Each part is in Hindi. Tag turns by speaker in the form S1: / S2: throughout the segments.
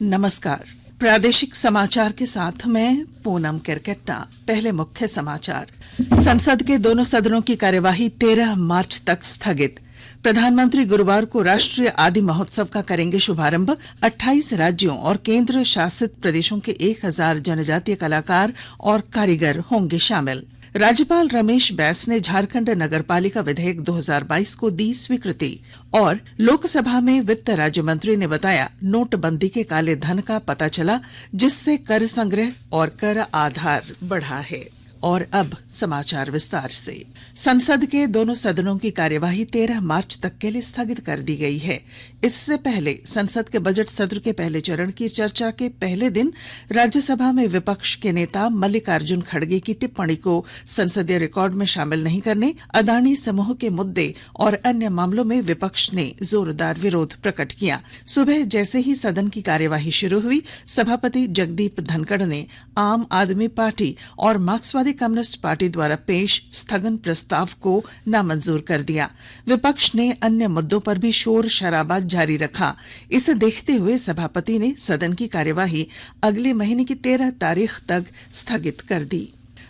S1: नमस्कार। प्रादेशिक समाचार के साथ मैं पूनम केरकेट्टा। पहले मुख्य समाचार। संसद के दोनों सदनों की कार्यवाही 13 मार्च तक स्थगित। प्रधानमंत्री गुरुवार को राष्ट्रीय आदि महोत्सव का करेंगे शुभारंभ। 28 राज्यों और केंद्र शासित प्रदेशों के 1000 जनजातीय कलाकार और कारीगर होंगे शामिल। राज्यपाल रमेश बैस ने झारखंड नगरपालिका विधेयक 2022 को दी स्वीकृति। और लोकसभा में वित्त राज्य मंत्री ने बताया, नोटबंदी के काले धन का पता चला, जिससे कर संग्रह और कर आधार बढ़ा है। और अब समाचार विस्तार से। संसद के दोनों सदनों की कार्यवाही 13 मार्च तक के लिए स्थगित कर दी गई है। इससे पहले संसद के बजट सत्र के पहले चरण की चर्चा के पहले दिन राज्यसभा में विपक्ष के नेता मल्लिकार्जुन खड़गे की टिप्पणी को संसदीय रिकॉर्ड में शामिल नहीं करने, अदानी समूह के मुद्दे और अन्य मामलों में विपक्ष ने जोरदार विरोध प्रकट किया। सुबह जैसे ही सदन की कार्यवाही शुरू हुई, सभापति जगदीप धनखड़ ने आम आदमी पार्टी और मार्क्सवादी कम्युनिस्ट पार्टी द्वारा पेश स्थगन प्रस्ताव को नामंजूर कर दिया। विपक्ष ने अन्य मुद्दों पर भी शोर शराबा जारी रखा। इसे देखते हुए सभापति ने सदन की कार्यवाही अगले महीने की 13 तारीख तक स्थगित कर दी।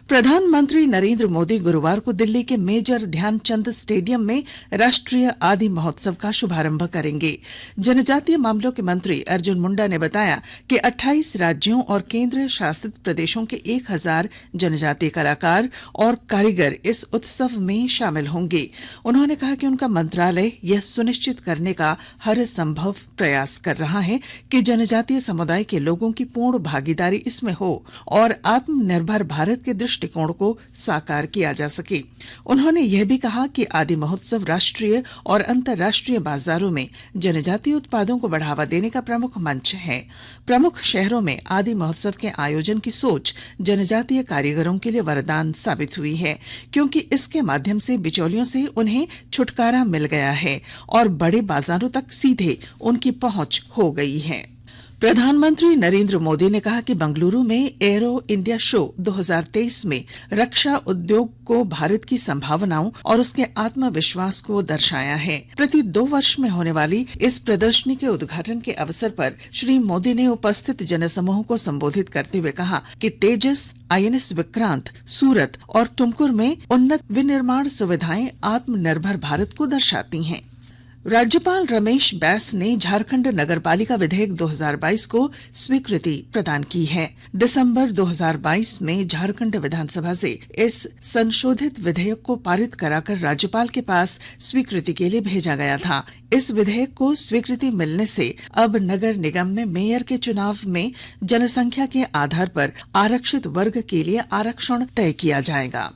S1: प्रधानमंत्री नरेंद्र मोदी गुरुवार को दिल्ली के मेजर ध्यानचंद स्टेडियम में राष्ट्रीय आदि महोत्सव का शुभारंभ करेंगे। जनजातीय मामलों के मंत्री अर्जुन मुंडा ने बताया कि 28 राज्यों और केंद्र शासित प्रदेशों के 1000 जनजातीय कलाकार और कारीगर इस उत्सव में शामिल होंगे। उन्होंने कहा कि उनका मंत्रालय यह सुनिश्चित करने का हर संभव प्रयास कर रहा है कि जनजातीय समुदाय के लोगों की पूर्ण भागीदारी इसमें हो और आत्मनिर्भर भारत के दृष्टिकोण को साकार किया जा सके। उन्होंने यह भी कहा कि आदि महोत्सव राष्ट्रीय और अंतर्राष्ट्रीय बाजारों में जनजातीय उत्पादों को बढ़ावा देने का प्रमुख मंच है। प्रमुख शहरों में आदि महोत्सव के आयोजन की सोच जनजातीय कारीगरों के लिए वरदान साबित हुई है, क्योंकि इसके माध्यम से बिचौलियों से उन्हें छुटकारा मिल गया है और बड़े बाजारों तक सीधे उनकी पहुंच हो गई है। प्रधानमंत्री नरेंद्र मोदी ने कहा कि बंगलुरु में एरो इंडिया शो 2023 में रक्षा उद्योग को भारत की संभावनाओं और उसके आत्मविश्वास को दर्शाया है। प्रति 2 वर्ष में होने वाली इस प्रदर्शनी के उद्घाटन के अवसर पर श्री मोदी ने उपस्थित जनसमूह को संबोधित करते हुए कहा कि तेजस, INS विक्रांत, सूरत और टुमकुर में उन्नत विनिर्माण सुविधाएं आत्मनिर्भर भारत को दर्शाती हैं। राज्यपाल रमेश बैस ने झारखंड नगरपालिका विधेयक 2022 को स्वीकृति प्रदान की है। दिसंबर 2022 में झारखंड विधानसभा से इस संशोधित विधेयक को पारित कराकर राज्यपाल के पास स्वीकृति के लिए भेजा गया था। इस विधेयक को स्वीकृति मिलने से अब नगर निगम में मेयर के चुनाव में जनसंख्या के आधार पर आरक्षित वर्ग के लिए आरक्षण तय किया जाएगा।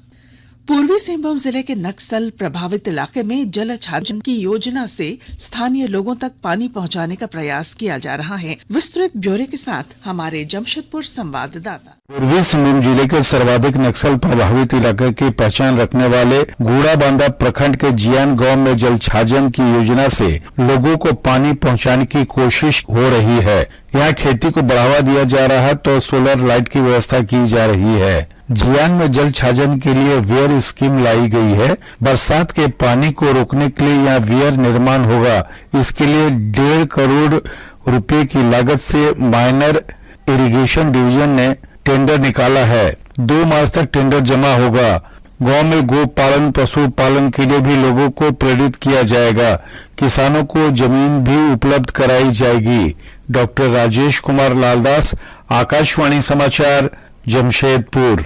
S1: पूर्वी सिंहभूम जिले के नक्सल प्रभावित इलाके में जल छाजन की योजना से स्थानीय लोगों तक पानी पहुंचाने का प्रयास किया जा रहा है। विस्तृत ब्यौरे के साथ हमारे जमशेदपुर संवाददाता।
S2: पूर्वी सिंहभूम जिले के सर्वाधिक नक्सल प्रभावित इलाके की पहचान रखने वाले घोड़ाबांधा प्रखंड के जियान गांव में जल छाजन की योजना से लोगों को पानी पहुंचाने की कोशिश हो रही है। यहाँ खेती को बढ़ावा दिया जा रहा है तो सोलर लाइट की व्यवस्था की जा रही है। जियान में जल छाजन के लिए वेयर स्कीम लाई गई है। बरसात के पानी को रोकने के लिए यहाँ वेयर निर्माण होगा। इसके लिए 1.5 करोड़ रुपए की लागत से माइनर इरिगेशन डिवीजन ने टेंडर निकाला है। 2 मार्च तक टेंडर जमा होगा। गांव में गो पालन, पशु पालन के लिए भी लोगों को प्रेरित किया जाएगा। किसानों को जमीन भी उपलब्ध कराई जाएगी। डॉक्टर राजेश कुमार लालदास, आकाशवाणी समाचार, जमशेदपुर।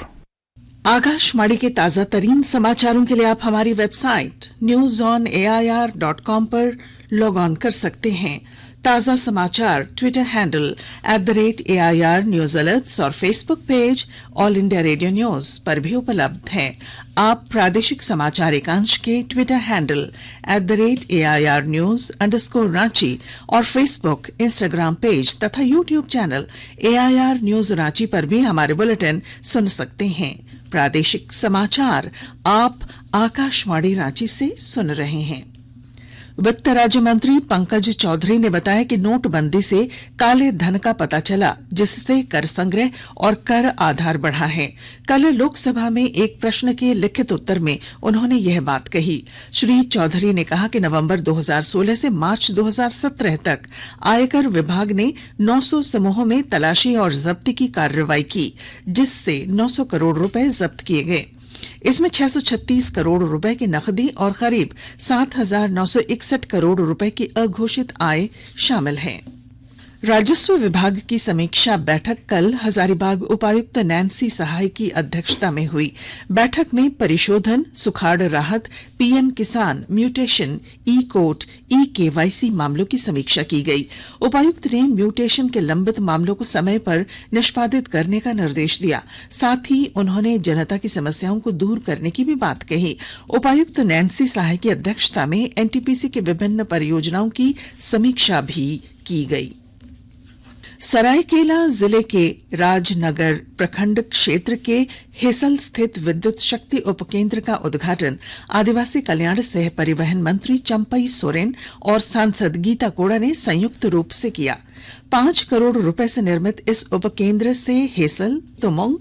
S1: आकाशवाणी के ताजा तरीन समाचारों के लिए आप हमारी वेबसाइट newsonair.com पर लॉग ऑन कर सकते हैं। ताजा समाचार Twitter handle @AIR news alerts और Facebook page All India Radio news पर भी उपलब्ध हैं। आप प्रादेशिक समाचार एकांश के ट्विटर हैंडल @AIR news_रांची और फेसबुक, इंस्टाग्राम पेज तथा YouTube channel AIR news Ranchi पर भी हमारे बुलेटिन सुन सकते हैं। प्रादेशिक समाचार आप आकाशवाणी रांची से सुन रहे हैं। वित्त राज्य मंत्री पंकज चौधरी ने बताया कि नोटबंदी से काले धन का पता चला, जिससे कर संग्रह और कर आधार बढ़ा है। कल लोकसभा में एक प्रश्न के लिखित उत्तर में उन्होंने यह बात कही। श्री चौधरी ने कहा कि नवंबर 2016 से मार्च 2017 तक आयकर विभाग ने 900 समूहों में तलाशी और जब्ती की कार्रवाई की, जिससे 900 करोड़ रुपए जब्त किए गए। इसमें 636 करोड़ रुपए की नकदी और करीब 7,961 करोड़ रुपए की अघोषित आय शामिल है। राजस्व विभाग की समीक्षा बैठक कल हजारीबाग उपायुक्त नैन्सी सहाय की अध्यक्षता में हुई। बैठक में परिशोधन, सुखाड़ राहत, पीएम किसान, म्यूटेशन, ई कोर्ट, ई केवाईसी मामलों की समीक्षा की गई। उपायुक्त ने म्यूटेशन के लंबित मामलों को समय पर निष्पादित करने का निर्देश दिया। साथ ही उन्होंने जनता की समस्याओं को दूर करने की भी बात कही। उपायुक्त नैन्सी सहाय की अध्यक्षता में एनटीपीसी की विभिन्न परियोजनाओं की समीक्षा भी की गई। सरायकेला जिले के राजनगर प्रखंड क्षेत्र के हेसल स्थित विद्युत शक्ति उपकेंद्र का उद्घाटन आदिवासी कल्याण सह परिवहन मंत्री चंपई सोरेन और सांसद गीता कोड़ा ने संयुक्त रूप से किया। 5 करोड़ रुपए से निर्मित इस उपकेंद्र से हेसल, तुमंग,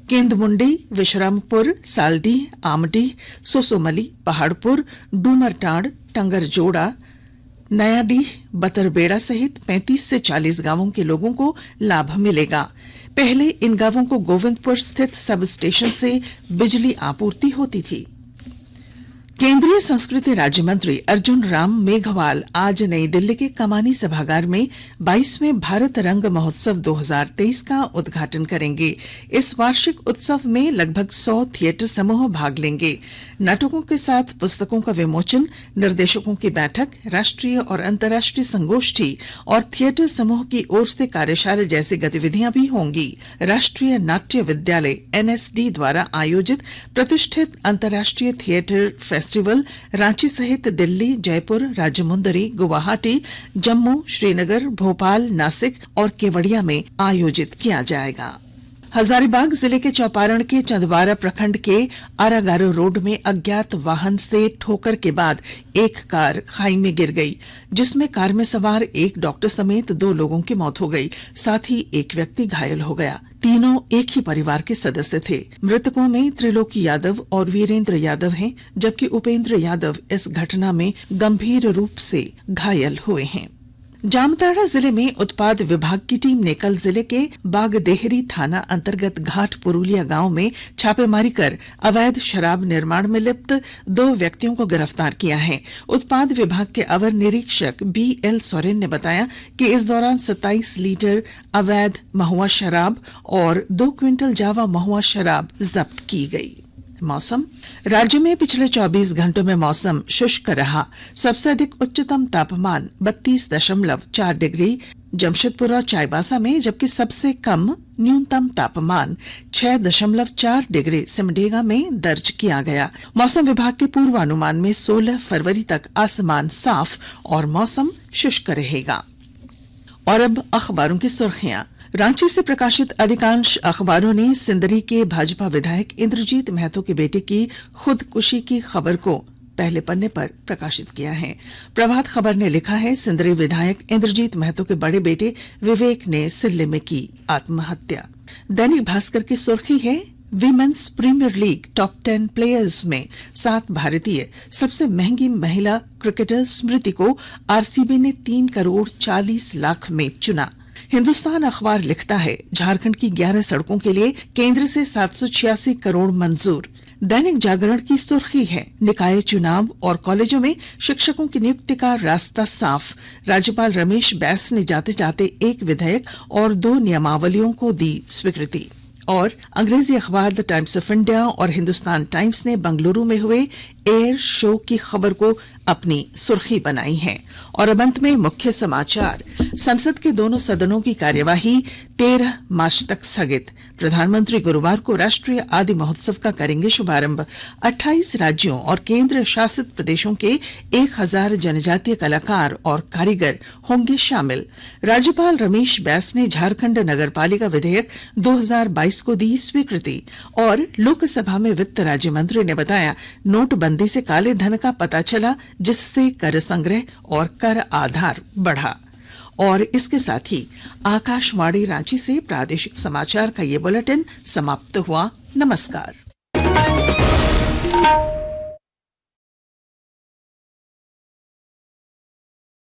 S1: केंदमुंडी, विश्रामपुर, सालडीह, आमडीह, सोसोमली, पहाड़पुर, डूमरटांड, टंगरजोड़ा, नयाडीह, बतरबेड़ा सहित 35 से 40 गांवों के लोगों को लाभ मिलेगा। पहले इन गांवों को गोविंदपुर स्थित सब स्टेशन से बिजली आपूर्ति होती थी। केंद्रीय संस्कृति राज्य मंत्री अर्जुन राम मेघवाल आज नई दिल्ली के कमानी सभागार में 22वें भारत रंग महोत्सव 2023 का उद्घाटन करेंगे। इस वार्षिक उत्सव में लगभग 100 थिएटर समूह भाग लेंगे। नाटकों के साथ पुस्तकों का विमोचन, निर्देशकों की बैठक, राष्ट्रीय और अंतर्राष्ट्रीय संगोष्ठी और थिएटर समूह की ओर से कार्यशाला जैसी गतिविधियां भी होंगी। राष्ट्रीय नाट्य विद्यालय एनएसडी द्वारा आयोजित प्रतिष्ठित अंतर्राष्ट्रीय थिएटर फेस्टिवल रांची सहित दिल्ली, जयपुर, राजमुंदरी, गुवाहाटी, जम्मू, श्रीनगर, भोपाल, नासिक और केवड़िया में आयोजित किया जाएगा। हजारीबाग जिले के चौपारण के चंदवारा प्रखंड के आरागारो रोड में अज्ञात वाहन से ठोकर के बाद एक कार खाई में गिर गई, जिसमें कार में सवार एक डॉक्टर समेत 2 लोगों की मौत हो गई। साथ ही एक व्यक्ति घायल हो गया। तीनों एक ही परिवार के सदस्य थे। मृतकों में त्रिलोकी यादव और वीरेंद्र यादव हैं, जबकि उपेंद्र यादव इस घटना में गंभीर रूप से घायल हुए हैं। जामताड़ा जिले में उत्पाद विभाग की टीम ने कल जिले के बागदेहरी थाना अंतर्गत घाट पुरुलिया गांव में छापेमारी कर अवैध शराब निर्माण में लिप्त 2 व्यक्तियों को गिरफ्तार किया है। उत्पाद विभाग के अवर निरीक्षक BL सोरेन ने बताया कि इस दौरान 27 लीटर अवैध महुआ शराब और 2 क्विंटल जावा महुआ शराब जब्त की गई। मौसम। राज्य में पिछले 24 घंटों में मौसम शुष्क रहा। सबसे अधिक उच्चतम तापमान 32.4 डिग्री जमशेदपुर और चाईबासा में, जबकि सबसे कम न्यूनतम तापमान 6.4 डिग्री सिमडेगा में दर्ज किया गया। मौसम विभाग के पूर्वानुमान में 16 फरवरी तक आसमान साफ और मौसम शुष्क रहेगा। और अब अखबारों की सुर्खियां। रांची से प्रकाशित अधिकांश अखबारों ने सिंदरी के भाजपा विधायक इंद्रजीत महतो के बेटे की खुदकुशी की खबर को पहले पन्ने पर प्रकाशित किया है। प्रभात खबर ने लिखा है, सिंदरी विधायक इंद्रजीत महतो के बड़े बेटे विवेक ने सिल्ले में की आत्महत्या। दैनिक भास्कर की सुर्खी है, women's premier league top 10 players में 7 भारतीय। सबसे महंगी महिला क्रिकेटर स्मृति को आरसीबी ने 3 करोड़ 40 लाख में चुना। हिंदुस्तान अखबार लिखता है, झारखंड की 11 सड़कों के लिए केंद्र से 786 करोड़ मंजूर। दैनिक जागरण की सुर्खी है, निकाय चुनाव और कॉलेजों में शिक्षकों की नियुक्ति का रास्ता साफ। राज्यपाल रमेश बैस ने जाते जाते 1 विधेयक और 2 नियमावलियों को दी स्वीकृति। और अंग्रेजी अखबार द टाइम्स ऑफ इंडिया और हिंदुस्तान टाइम्स ने बंगलुरु में हुए एयर शो की खबर को अपनी सुर्खी बनाई है। और अब अंत में मुख्य समाचार। संसद के दोनों सदनों की कार्यवाही 13 मार्च तक स्थगित। प्रधानमंत्री गुरुवार को राष्ट्रीय आदि महोत्सव का करेंगे शुभारंभ। 28 राज्यों और केंद्र शासित प्रदेशों के 1000 जनजातीय कलाकार और कारीगर होंगे शामिल। राज्यपाल रमेश बैस ने झारखंड नगरपालिका विधेयक 2022 को दी स्वीकृति। और लोकसभा में वित्त राज्य मंत्री ने बताया, नोटबंदी नोटबंदी से काले धन का पता चला, जिससे कर संग्रह और कर आधार बढ़ा। और इसके साथ ही आकाशवाणी रांची से प्रादेशिक समाचार का ये बुलेटिन समाप्त हुआ। नमस्कार।